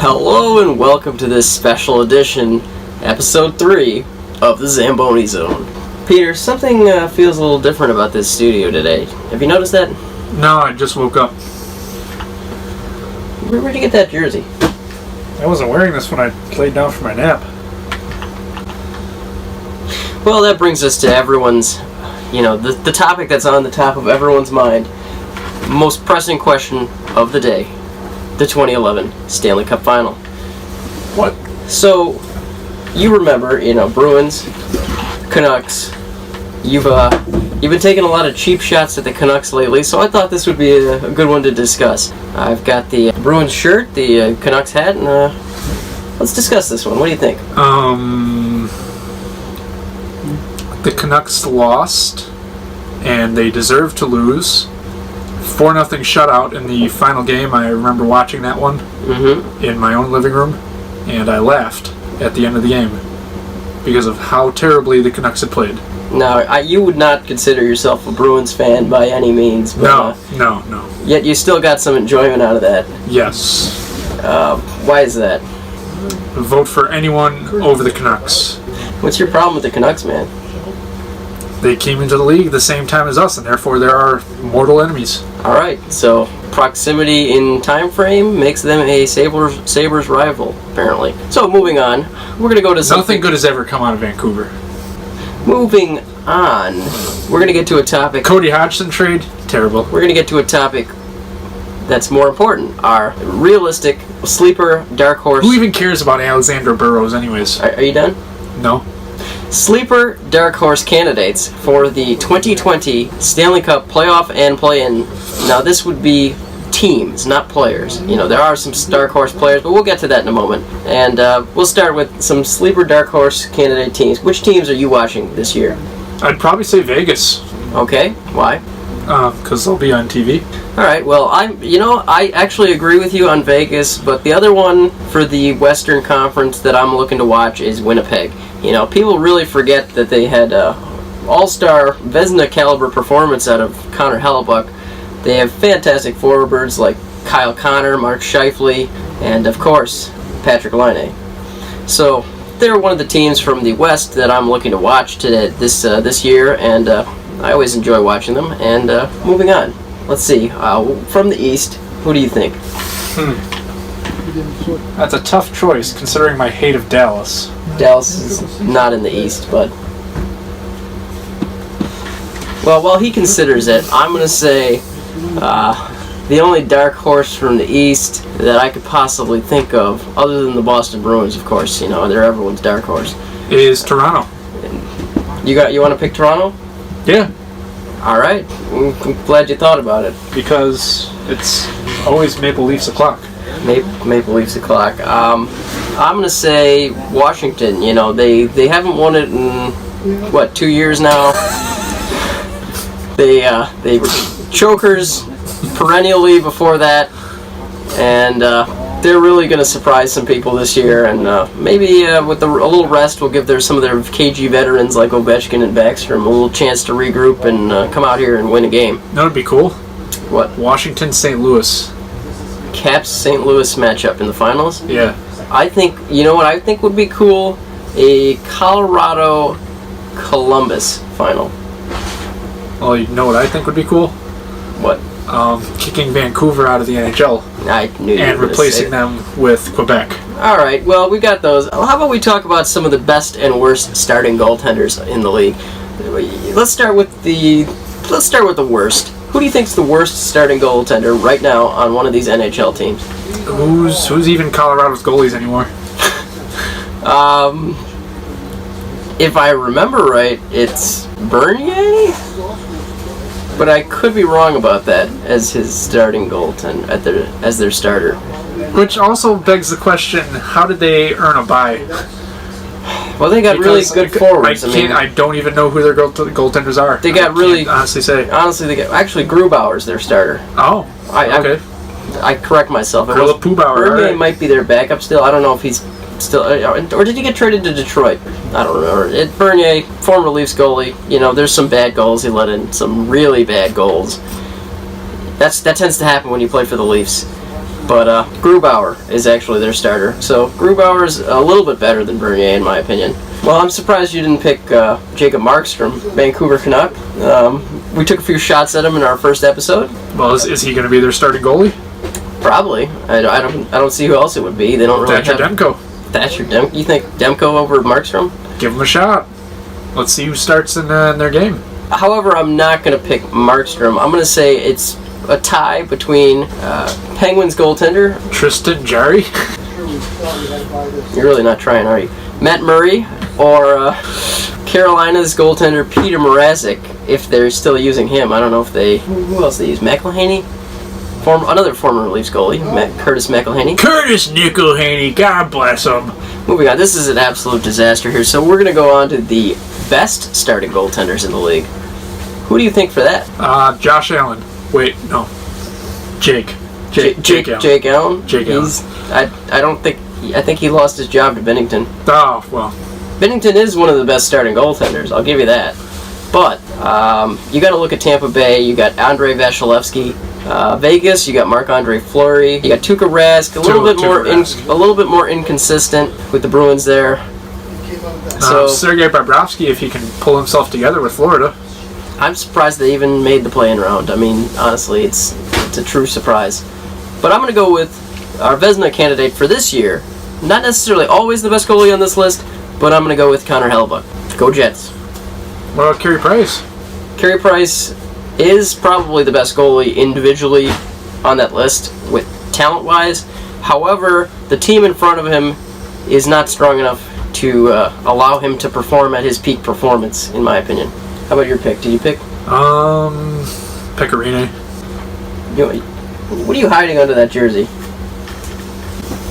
Hello and welcome to this special edition, episode 3 of the Zamboni Zone. Peter, something feels a little different about this studio today. Have you noticed that? No, I just woke up. Where'd you get that jersey? I wasn't wearing this when I laid down for my nap. Well, that brings us to everyone's, the topic that's on the top of everyone's mind. Most pressing question of the day. The 2011 Stanley Cup Final. What? So, you remember, Bruins, Canucks. You've been taking a lot of cheap shots at the Canucks lately, so I thought this would be a good one to discuss. I've got the Bruins shirt, the Canucks hat, and let's discuss this one. What do you think? The Canucks lost, and they deserve to lose. 4-0 shutout in the final game. I remember watching that one in my own living room, and I laughed at the end of the game because of how terribly the Canucks had played. Now, you would not consider yourself a Bruins fan by any means. But, No. Yet you still got some enjoyment out of that. Yes. Why is that? Vote for anyone over the Canucks. What's your problem with the Canucks, man? They came into the league the same time as us, and therefore they're our mortal enemies. All right, so proximity in time frame makes them a Sabres rival, apparently. So moving on, we're going to go to something... Nothing good has ever come out of Vancouver. Moving on, we're going to get to a topic... Cody Hodgson trade? Terrible. We're going to get to a topic that's more important. Our realistic sleeper dark horse... Who even cares about Alexander Burrows anyways? Are you done? No. Sleeper dark horse candidates for the 2020 Stanley Cup playoff and play-in. Now, this would be teams, not players. There are some dark horse players, but we'll get to that in a moment. And we'll start with some sleeper dark horse candidate teams. Which teams are you watching this year? I'd probably say Vegas. Okay, why? Because they'll be on TV. All right, well, I actually agree with you on Vegas, but the other one for the Western Conference that I'm looking to watch is Winnipeg. People really forget that they had all-star Vezina caliber performance out of Connor Hellebuck. They have fantastic forwards like Kyle Connor, Mark Scheifele, and of course Patrick Laine. So they're one of the teams from the West that I'm looking to watch this year, and I always enjoy watching them. And moving on, let's see. From the East, who do you think? That's a tough choice considering my hate of Dallas. Dallas is not in the East, but... Well, while he considers it, I'm going to say the only dark horse from the East that I could possibly think of, other than the Boston Bruins, of course, they're everyone's dark horse, is Toronto. You want to pick Toronto? Yeah. All right. I'm glad you thought about it. Because it's always Maple Leafs o'clock. Maple Leafs o'clock. I'm going to say Washington. They haven't won it in, 2 years now? They were chokers perennially before that, and they're really going to surprise some people this year, and maybe with a little rest will give some of their KG veterans like Ovechkin and Backstrom a little chance to regroup and come out here and win a game. That would be cool. What? Washington, St. Louis. Caps St. Louis matchup in the finals? Yeah. I think, what I think would be cool? A Colorado Columbus final. Well, you know what I think would be cool? What? Kicking Vancouver out of the NHL. I knew you and replacing them with Quebec. All right, well, we got those. How about we talk about some of the best and worst starting goaltenders in the league? Let's start with the worst. Who do you think's the worst starting goaltender right now on one of these NHL teams? Who's even Colorado's goalies anymore? If I remember right, it's Bernier? But I could be wrong about that as his starting goaltender, as their starter. Which also begs the question, how did they earn a bye? Well, they got really good forwards. I don't even know who their goaltenders are. They got really... honestly say. Honestly, actually, Grubauer's their starter. Oh, okay. I correct myself. Grilla Poobauer. Bernier might be their backup still. I don't know if he's still... Or did he get traded to Detroit? I don't remember. Bernier, former Leafs goalie. There's some bad goals he let in. Some really bad goals. That tends to happen when you play for the Leafs. But Grubauer is actually their starter. So Grubauer's a little bit better than Bernier, in my opinion. Well, I'm surprised you didn't pick Jacob Markstrom, Vancouver Canuck. We took a few shots at him in our first episode. Well, is he going to be their starting goalie? Probably. I don't see who else it would be. They don't really Thatcher Demko. Thatcher Demko. You think Demko over Markstrom? Give him a shot. Let's see who starts in their game. However, I'm not going to pick Markstrom. I'm going to say it's a tie between Penguins goaltender Tristan Jarry. You're really not trying, are you? Matt Murray or Carolina's goaltender Peter Mrazek, if they're still using him. I don't know if they... Who else they use? McElhaney? Another former Leafs goalie, Curtis McElhaney. Curtis McElhaney, God bless him. Moving on, this is an absolute disaster here. So we're going to go on to the best starting goaltenders in the league. Who do you think for that? Josh Allen. Wait, no. Jake Allen. Jake Allen? Jake Allen. I think he lost his job to Binnington. Oh, well. Binnington is one of the best starting goaltenders, I'll give you that. But you got to look at Tampa Bay. You got Andrei Vasilevsky. Vegas, you got Marc-Andre Fleury. You got Tuukka Rask. A little bit more inconsistent with the Bruins there. So Sergei Bobrovsky, if he can pull himself together with Florida. I'm surprised they even made the play-in round. I mean, honestly, it's a true surprise. But I'm going to go with our Vezina candidate for this year. Not necessarily always the best goalie on this list, but I'm going to go with Connor Hellebuyck. Go Jets. What about Carey Price? Carey Price is probably the best goalie individually on that list with talent-wise. However, the team in front of him is not strong enough to allow him to perform at his peak performance, in my opinion. How about your pick? Did you pick? Pecorine. What are you hiding under that jersey?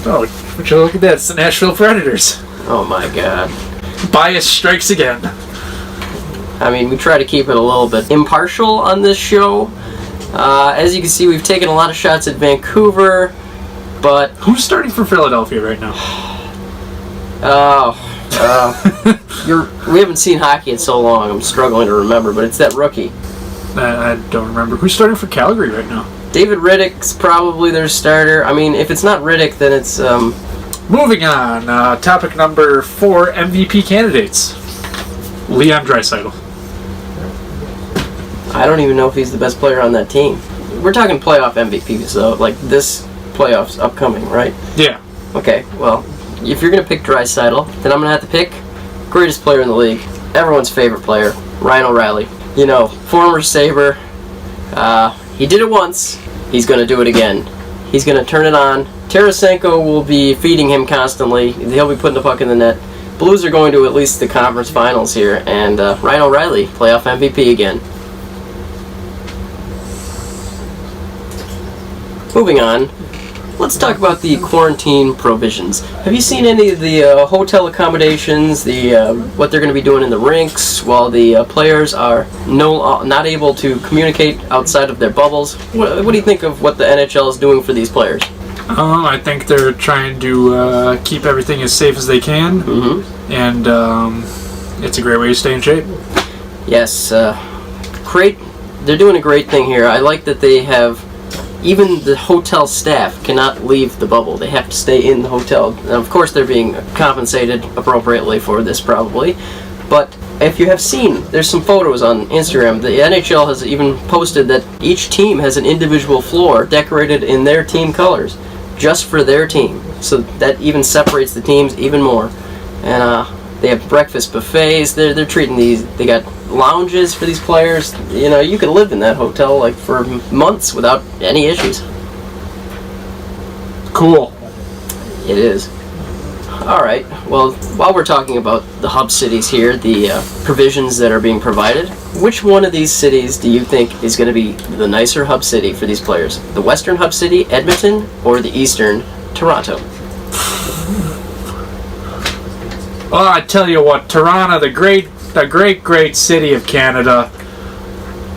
Oh, would you look at that? It's the Nashville Predators. Oh my God. Bias strikes again. I mean, we try to keep it a little bit impartial on this show. As you can see, we've taken a lot of shots at Vancouver, but... Who's starting for Philadelphia right now? We haven't seen hockey in so long, I'm struggling to remember, but it's that rookie. I don't remember. Who's starting for Calgary right now? David Riddick's probably their starter. I mean, if it's not Riddick, then it's... Moving on, topic number 4, MVP candidates. Leon Draisaitl. I don't even know if he's the best player on that team. We're talking playoff MVP, so like this playoff's upcoming, right? Yeah. Okay, well, if you're going to pick Draisaitl, then I'm going to have to pick greatest player in the league, everyone's favorite player, Ryan O'Reilly. You know, former Sabre. He did it once. He's going to do it again. He's going to turn it on. Tarasenko will be feeding him constantly. He'll be putting the puck in the net. Blues are going to at least the conference finals here, and Ryan O'Reilly, playoff MVP again. Moving on, let's talk about the quarantine provisions. Have you seen any of the hotel accommodations, what they're going to be doing in the rinks while the players are not able to communicate outside of their bubbles? What do you think of what the NHL is doing for these players? I think they're trying to keep everything as safe as they can, and it's a great way to stay in shape. Yes, great. They're doing a great thing here. I like that they have, even the hotel staff cannot leave the bubble. They have to stay in the hotel. And of course, they're being compensated appropriately for this, probably. But if you have seen, there's some photos on Instagram. The NHL has even posted that each team has an individual floor decorated in their team colors, just for their team. So that even separates the teams even more. And they have breakfast buffets. They're treating these. They got lounges for these players. You know, you could live in that hotel like for months without any issues. Cool. It is. All right. Well, while we're talking about the hub cities here, the provisions that are being provided, which one of these cities do you think is going to be the nicer hub city for these players? The western hub city, Edmonton, or the eastern, Toronto? Well, I tell you what, Toronto, the great city of Canada.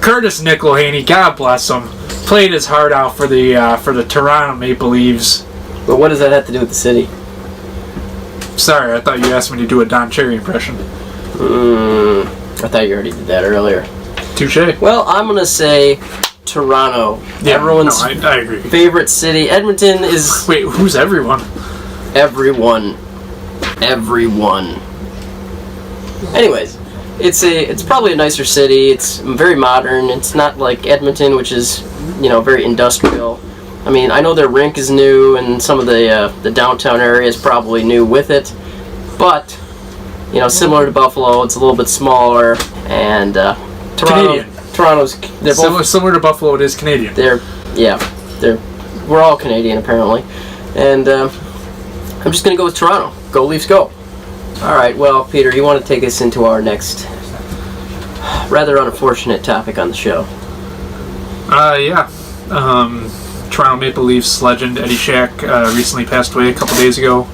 Curtis McElhaney, God bless him, played his heart out for the Toronto Maple Leafs. But what does that have to do with the city? Sorry, I thought you asked me to do a Don Cherry impression. I thought you already did that earlier. Touche. Well, I'm going to say Toronto. Yeah, Everyone's I agree. favorite city. Edmonton is... Wait, who's everyone? Everyone. Anyways, it's probably a nicer city. It's very modern. It's not like Edmonton, which is, very industrial. I mean, I know their rink is new, and some of the downtown area is probably new with it, but similar to Buffalo, it's a little bit smaller. And Toronto's similar to Buffalo. It is Canadian. We're all Canadian apparently, and I'm just gonna go with Toronto. Go Leafs, go! All right, well, Peter, you want to take us into our next rather unfortunate topic on the show? Yeah. Toronto Maple Leafs legend Eddie Shack recently passed away a couple days ago.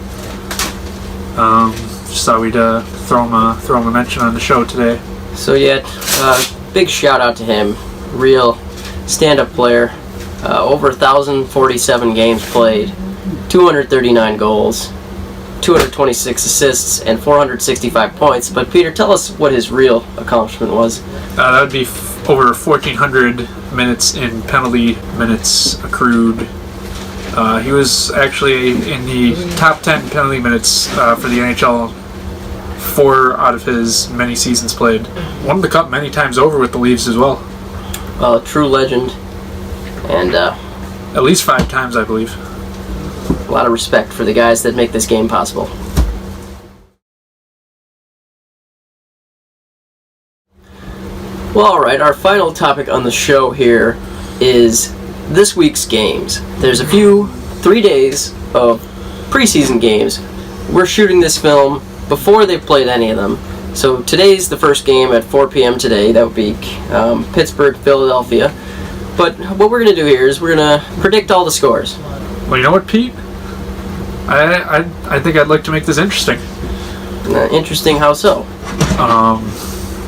Just thought we'd throw him a mention on the show today. So big shout out to him. Real stand-up player. Over 1,047 games played, 239 goals, 226 assists, and 465 points. But Peter, tell us what his real accomplishment was. That would be over 1,400 minutes in penalty minutes accrued. He was actually in the top 10 penalty minutes for the NHL 4 out of his many seasons played. Won the cup many times over with the Leafs as well. Well, a true legend. And at least 5 times, I believe. A lot of respect for the guys that make this game possible. Well, alright, our final topic on the show here is this week's games. There's 3 days of preseason games. We're shooting this film before they've played any of them. So today's the first game at 4 p.m. today. That would be Pittsburgh, Philadelphia. But what we're going to do here is we're going to predict all the scores. Well, you know what, Pete? I think I'd like to make this interesting. Interesting, how so?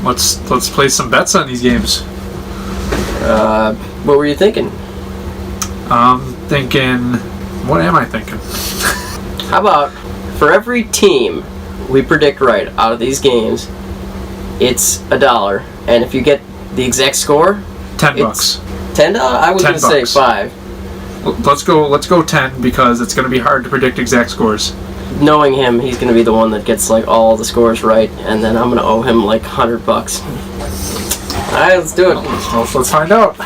Let's play some bets on these games. What were you thinking? What am I thinking? How about for every team we predict right out of these games, it's $1, and if you get the exact score, $10. $10? I was going to say 5. Let's go 10 because it's going to be hard to predict exact scores. Knowing him, he's going to be the one that gets all the scores right, and then I'm going to owe him $100. All right, let's do it. Let's find out.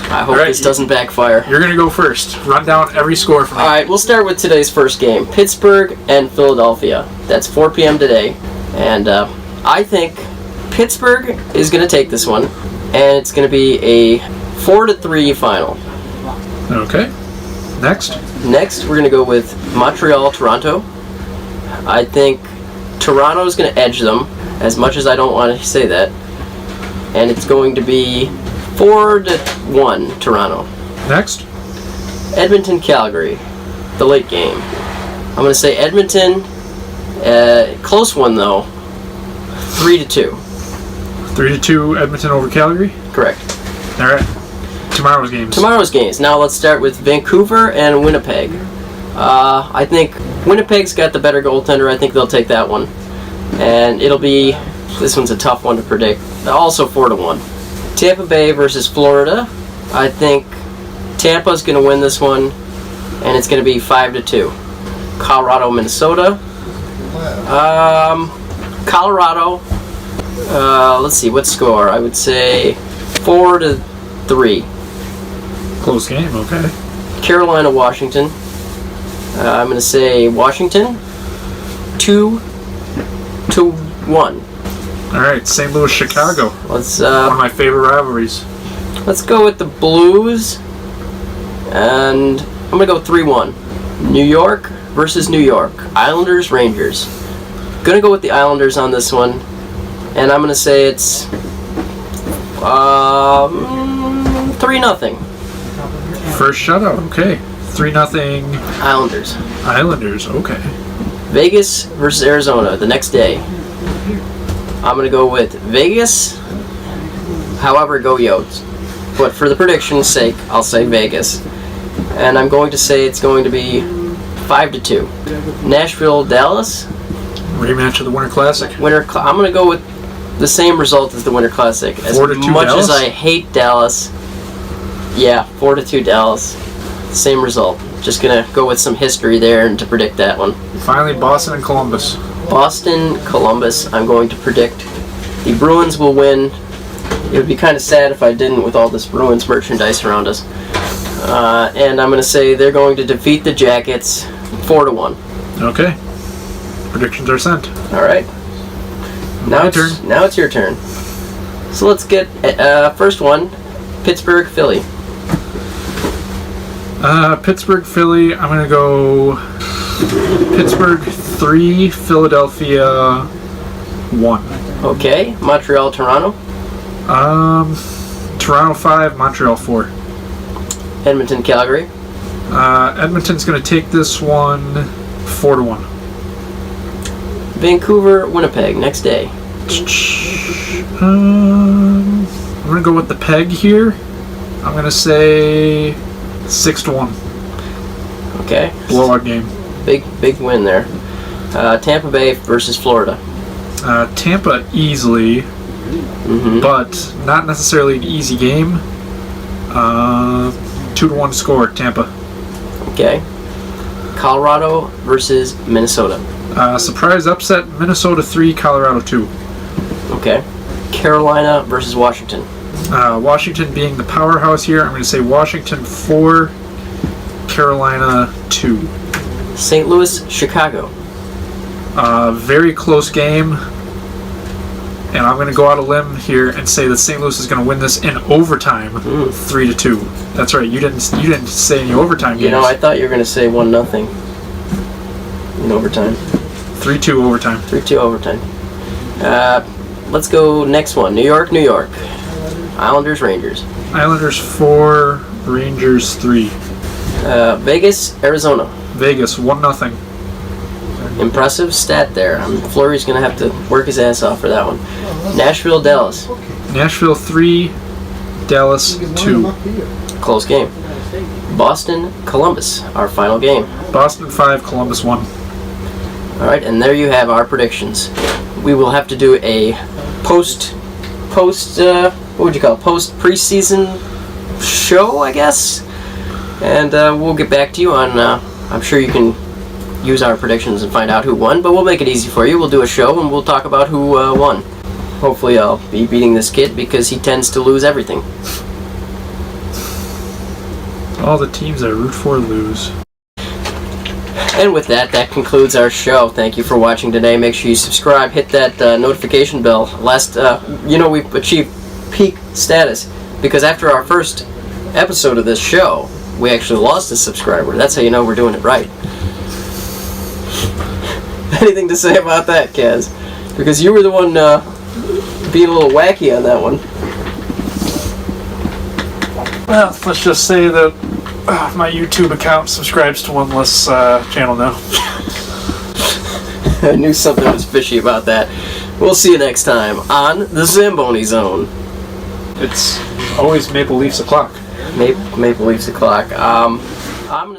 I hope this doesn't backfire. You're going to go first. Run down every score for me. All right, we'll start with today's first game, Pittsburgh and Philadelphia. That's 4 p.m. today, and I think Pittsburgh is going to take this one, and it's going to be a 4-3 final. Okay. Next, we're going to go with Montreal-Toronto. I think Toronto's going to edge them, as much as I don't want to say that. And it's going to be 4-1 Toronto. Next, Edmonton-Calgary, the late game. I'm going to say Edmonton, close one though, 3-2. 3-2 Edmonton over Calgary? Correct. All right. Tomorrow's games. Now let's start with Vancouver and Winnipeg. I think Winnipeg's got the better goaltender. I think they'll take that one. And this one's a tough one to predict. Also 4-1. Tampa Bay versus Florida. I think Tampa's going to win this one, and it's going to be 5-2. Colorado, Minnesota. Colorado. Let's see, what score? I would say 4-3. Close game, okay. Carolina, Washington. I'm going to say Washington 2-1. All right, St. Louis, Chicago. Let's one of my favorite rivalries. Let's go with the Blues, and I'm going to go 3-1. New York versus New York. Islanders, Rangers. Going to go with the Islanders on this one, and I'm going to say it's 3-0. First shutout, okay. 3-0. Islanders, okay. Vegas versus Arizona the next day. I'm going to go with Vegas. However, go Yotes. But for the prediction's sake, I'll say Vegas. And I'm going to say it's going to be 5-2. Nashville, Dallas. Rematch of the Winter Classic. I'm going to go with the same result as the Winter Classic. As 4-2 much Dallas? as I hate Dallas, Yeah, 4-2 Dallas. Same result. Just gonna go with some history there and to predict that one. Finally, Boston and Columbus. Boston, Columbus. I'm going to predict the Bruins will win. It would be kind of sad if I didn't with all this Bruins merchandise around us. And I'm going to say they're going to defeat the Jackets 4-1. Okay. Predictions are sent. All right. My turn. Now it's your turn. So let's get first one, Pittsburgh, Philly. Pittsburgh, Philly. I'm going to go Pittsburgh 3, Philadelphia 1. Okay. Montreal, Toronto. Toronto 5, Montreal 4. Edmonton, Calgary. Edmonton's going to take this one 4-1. Vancouver, Winnipeg, next day. I'm going to go with the peg here. I'm going to say 6-1. Okay. Blowout game. Big win there. Tampa Bay versus Florida. Tampa easily, but not necessarily an easy game. 2-1 score, Tampa. Okay. Colorado versus Minnesota. Surprise upset, Minnesota 3, Colorado 2. Okay. Carolina versus Washington. Washington being the powerhouse here, I'm going to say Washington 4, Carolina 2. St. Louis, Chicago. Very close game, and I'm going to go out a limb here and say that St. Louis is going to win this in overtime, 3-2. That's right. You didn't say any overtime games. You know, I thought you were going to say 1-0 in overtime. 3-2 overtime. 3-2 overtime. Let's go next one. New York. Islanders, Rangers. Islanders 4, Rangers 3. Vegas, Arizona. Vegas 1-0. Impressive stat there. Fleury's going to have to work his ass off for that one. Nashville, Dallas. Nashville 3, Dallas 2. Close game. Boston, Columbus, our final game. Boston 5, Columbus 1. All right, and there you have our predictions. We will have to do a post preseason show, I guess. And we'll get back to you on, I'm sure you can use our predictions and find out who won, but we'll make it easy for you. We'll do a show and we'll talk about who won. Hopefully I'll be beating this kid because he tends to lose everything. All the teams I root for lose. And with that concludes our show. Thank you for watching today. Make sure you subscribe, hit that notification bell. We've achieved peak status because after our first episode of this show, we actually lost a subscriber. That's how you know we're doing it right. Anything to say about that, Kaz? Because you were the one being a little wacky on that one. Well, let's just say that my YouTube account subscribes to one less channel now. I knew something was fishy about that. We'll see you next time on the Zamboni Zone. It's always Maple Leafs o'clock. Maple Leafs o'clock. I'm gonna